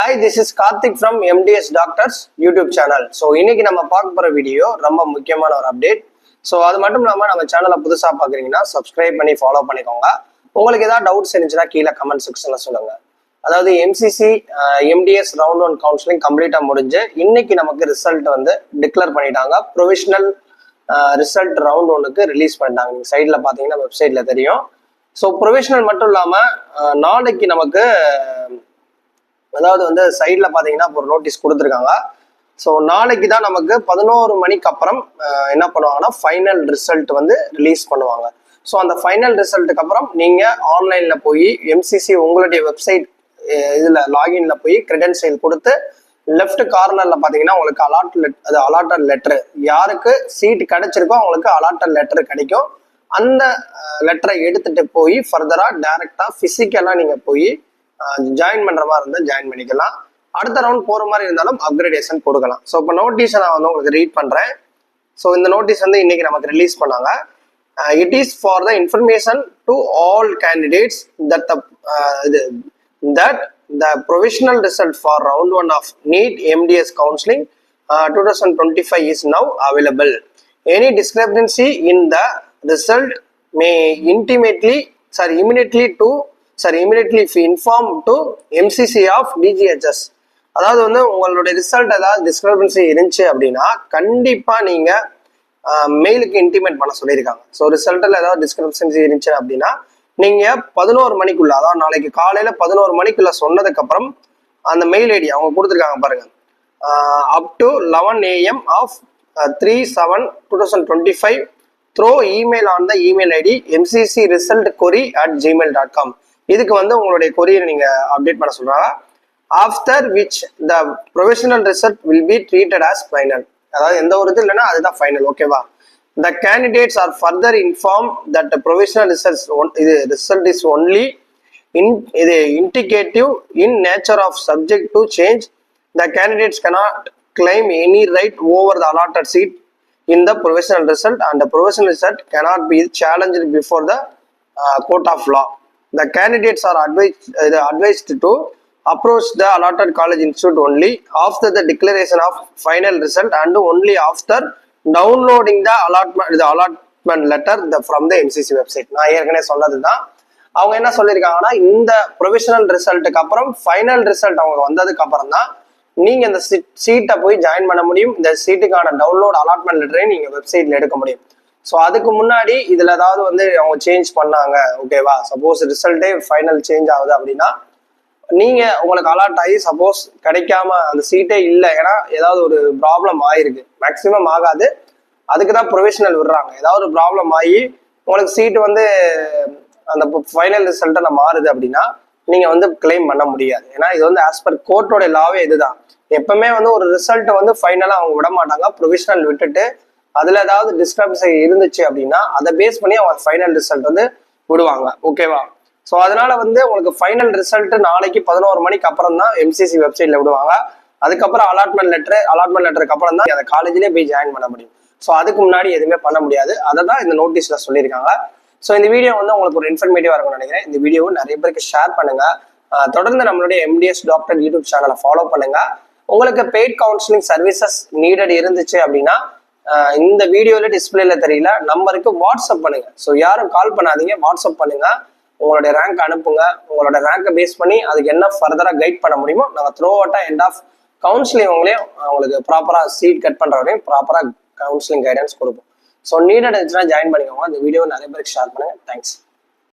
Hi, this is Karthik from MDS Doctors YouTube channel. So, இன்னைக்கு நம்ம பார்க்க போற வீடியோ ரொம்ப முக்கியமான ஒரு அப்டேட். ஸோ அது மட்டும் இல்லாமல் நம்ம சேனலை புதுசாக பார்க்குறீங்கன்னா சப்ஸ்கிரைப் பண்ணி ஃபாலோ பண்ணிக்கோங்க. உங்களுக்கு ஏதாவது டவுட்ஸ் இருந்துச்சுன்னா கீழே கமெண்ட் செக்ஷனில் சொல்லுங்க. அதாவது எம்சிசி எம்டிஎஸ் ரவுண்ட் 1 கவுன்சிலிங் கம்ப்ளீட்டாக முடிஞ்சு இன்னைக்கு நமக்கு ரிசல்ட் வந்து டிக்ளேர் பண்ணிட்டாங்க. ப்ரொவிஷனல் ரிசல்ட் ரவுண்ட் 1க்கு ரிலீஸ் பண்ணிட்டாங்க. நீங்கள் சைடில் பார்த்தீங்கன்னா வெப்சைட்டில் தெரியும். ஸோ ப்ரொவிஷனல் மட்டும் இல்லாமல் நாளைக்கு நமக்கு அதாவது வந்து சைடில் பார்த்தீங்கன்னா ஒரு நோட்டீஸ் கொடுத்துருக்காங்க. ஸோ நாளைக்கு தான் நமக்கு 11 மணிக்கு அப்புறம் என்ன பண்ணுவாங்கன்னா ஃபைனல் ரிசல்ட் வந்து ரிலீஸ் பண்ணுவாங்க. ஸோ அந்த ஃபைனல் ரிசல்ட்டுக்கு அப்புறம் நீங்கள் ஆன்லைனில் போய் எம்சிசி உங்களுடைய வெப்சைட் இதில் லாகின்ல போய் கிரெடென்ஷியல் கொடுத்து லெஃப்ட் கார்னரில் பார்த்தீங்கன்னா உங்களுக்கு அலாட்டட் லெட்டரு யாருக்கு சீட் கிடைச்சிருக்கோ அவங்களுக்கு அலாட்டட் லெட்டர் கிடைக்கும். அந்த லெட்டரை எடுத்துட்டு போய் ஃபர்தராக டைரெக்டாக ஃபிசிக்கலாக நீங்கள் போய் ஜாயின் பண்ணுற மாதிரி இருந்தால் ஜாயின் பண்ணிக்கலாம். அடுத்த ரவுண்ட் போகிற மாதிரி இருந்தாலும் அப்கிரேடேஷன் கொடுக்கலாம். ஸோ இப்போ நோட்டீஸை நான் வந்து உங்களுக்கு ரீட் பண்ணுறேன். ஸோ இந்த நோட்டீஸ் வந்து இன்னைக்கு நமக்கு ரிலீஸ் பண்ணாங்க. It is for the information to all candidates that the provisional result for round 1 of NEET MDS counseling 2025 is now available. Any discrepancy in the result may immediately inform to MCC of DGHS. அதாவது வந்து உங்களுடைய result ஏதாவது discrepancy இருந்துச்சு அப்படின்னா கண்டிப்பாக நீங்கள் மெயிலுக்கு intimate பண்ண சொல்லியிருக்காங்க. ஸோ ரிசல்ட்டில் ஏதாவது டிஸ்கிரிபன்சி இருந்துச்சு அப்படின்னா நீங்கள் 11 மணிக்குள்ள, அதாவது நாளைக்கு காலையில் 11 மணிக்குள்ள சொன்னதுக்கப்புறம் அந்த மெயில் ஐடி அவங்க கொடுத்துருக்காங்க பாருங்க. Up to 11 AM of 3/7/2025 through email on the email ID mccresultquery@gmail.com. இதுக்கு வந்து உங்களுடைய கொரியரை நீங்கள் அப்டேட் பண்ண சொல்கிறாங்க. After which the provisional result will be treated as final. அதாவது எந்த ஒரு இது இல்லைன்னா அதுதான் ஃபைனல். ஓகேவா? The candidates are further informed that the provisional result is only indicative in nature of subject to change. The candidates cannot claim any right over the allotted seat in the provisional result, and the provisional result cannot be challenged before the court of law. The candidates are advised to approach the allotted college institute only after the declaration of final result and only after downloading the allotment letter from the MCC website. நான் ஏற்கனவே சொன்னதுதான். அவங்க என்ன சொல்லியிருக்காங்கன்னா இந்த provisional ரிசல்ட்டுக்கு அப்புறம் final result அவங்க வந்ததுக்கு அப்புறம் தான் நீங்க இந்த சீட்டை போய் ஜாயின் பண்ண முடியும். இந்த சீட்டுக்கான டவுன்லோட் அலாட்மெண்ட் லெட்டரையும் நீங்க வெப்சைட்ல எடுக்க முடியும். ஸோ அதுக்கு முன்னாடி இதுல ஏதாவது வந்து அவங்க சேஞ்ச் பண்ணாங்க, ஓகேவா? சப்போஸ் ரிசல்ட்டே ஃபைனல் சேஞ்ச் ஆகுது அப்படின்னா நீங்க உங்களுக்கு அலாட் ஆகி சப்போஸ் கிடைக்காம அந்த சீட்டே இல்லை, ஏன்னா ஏதாவது ஒரு ப்ராப்ளம் ஆயிருக்கு, மேக்சிமம் ஆகாது, அதுக்கு தான் ப்ரொவிஷனல் விடுறாங்க. ஏதாவது ஒரு ப்ராப்ளம் ஆகி உங்களுக்கு சீட்டு வந்து அந்த ஃபைனல் ரிசல்ட்டை மாறுது அப்படின்னா நீங்க வந்து கிளைம் பண்ண முடியாது. ஏன்னா இது வந்து ஆஸ் பர் கோர்ட்டோட லாவே இதுதான். எப்பவுமே வந்து ஒரு ரிசல்ட் வந்து ஃபைனலா அவங்க விட மாட்டாங்க. ப்ரொவிஷனல் விட்டுட்டு அதுல ஏதாவது டிஸ்கிரபன்சி இருந்துச்சு அப்படின்னா அதை பேஸ் பண்ணி அவங்க ஃபைனல் ரிசல்ட் வந்து விடுவாங்க. ஓகேவா? ஸோ அதனால வந்து உங்களுக்கு ஃபைனல் ரிசல்ட் நாளைக்கு 11 மணிக்கு அப்புறம் தான் எம்சிசி வெப்சைட்ல விடுவாங்க. அதுக்கப்புறம் அலாட்மெண்ட் லெட்டருக்கு அப்புறம் தான் அந்த காலேஜ்லேயே போய் ஜாயின் பண்ண முடியும். ஸோ அதுக்கு முன்னாடி எதுவுமே பண்ண முடியாது. அதை தான் இந்த நோட்டீஸ்ல சொல்லியிருக்காங்க. ஸோ இந்த வீடியோ வந்து உங்களுக்கு ஒரு இன்ஃபர்மேட்டிவா இருக்கும்னு நினைக்கிறேன். இந்த வீடியோவை நிறைய பேருக்கு ஷேர் பண்ணுங்க. தொடர்ந்து நம்மளுடைய MDS டாக்டர் யூடியூப் சேனலை ஃபாலோ பண்ணுங்க. உங்களுக்கு பெய்ட் கவுன்சிலிங் சர்வீசஸ் நீடட் இருந்துச்சு அப்படின்னா இந்த வீடியோல டிஸ்பிளேல தெரியல நம்பருக்கு வாட்ஸ்அப் பண்ணுங்க. ஸோ யாரும் கால் பண்ணாதீங்க, வாட்ஸ்அப் பண்ணுங்க. உங்களுடைய ரேங்க் அனுப்புங்க. உங்களோட ரேங்கை பேஸ் பண்ணி அதுக்கு என்ன ஃபர்தரா கைட் பண்ண முடியுமோ நாங்கள் த்ரூ அவுட்டா எண்ட் ஆஃப் கவுன்சிலிங் உங்களையும் உங்களுக்கு ப்ராப்பரா சீட் கட் பண்ற வரையும் ப்ராப்பரா கவுன்சிலிங் கைடன்ஸ் கொடுப்போம். ஸோ நீடட் இருந்துச்சுன்னா ஜாயின் பண்ணிக்கோங்க. இந்த வீடியோ நிறைய பேருக்கு ஷேர் பண்ணுங்க. தேங்க்ஸ்.